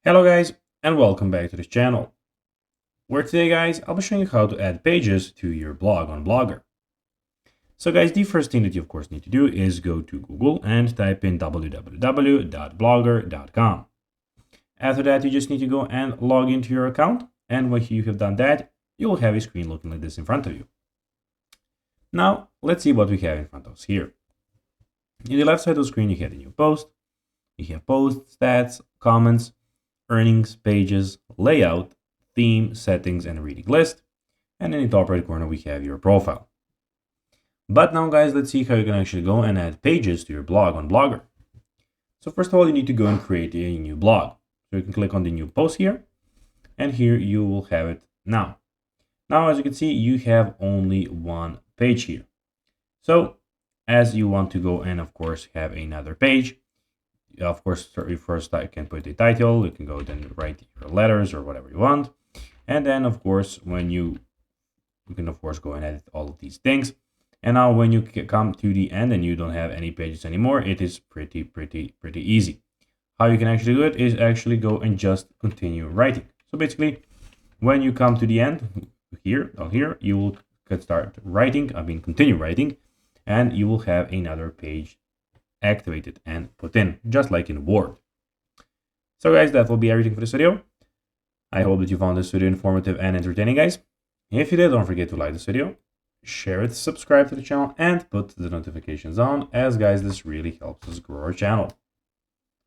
Hello guys, and welcome back to this channel, where today guys, I'll be showing you how to add pages to your blog on Blogger. So guys, the first thing that you of course need to do is go to Google and type in www.blogger.com. After that, you just need to go and log into your account, and when you have done that, you will have a screen looking like this in front of you. Now, let's see what we have in front of us here. In the left side of the screen, you have the new post, you have post, stats, comments, earnings, pages, layout, theme, settings, and reading list. And in the top right corner, we have your profile. But now guys, let's see how you can actually go and add pages to your blog on Blogger. So first of all, you need to go and create a new blog. So you can click on the new post here, and here you will have it now. Now, as you can see, you have only one page here. So as you want to go and of course have another page, of course, first I can put the title, you can go then write your letters or whatever you want. And then of course, when you can of course go and edit all of these things. And now when you come to the end and you don't have any pages anymore, it is pretty easy. How you can actually do it is actually go and just continue writing. So basically, when you come to the end down here, you will start writing, continue writing, and you will have another page activated and put in, just like in Word. So guys, that will be everything for this video. I hope that you found this video informative and entertaining, guys. If you did, don't forget to like this video, share it, subscribe to the channel, and put the notifications on, as guys, this really helps us grow our channel.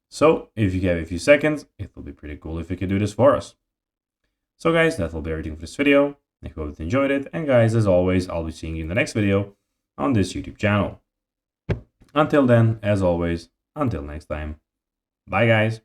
So if you have a few seconds, it will be pretty cool if you could do this for us. So guys, that will be everything for this video. I hope you enjoyed it, and guys, as always, I'll be seeing you in the next video on this YouTube channel. Until then, as always, until next time, bye guys.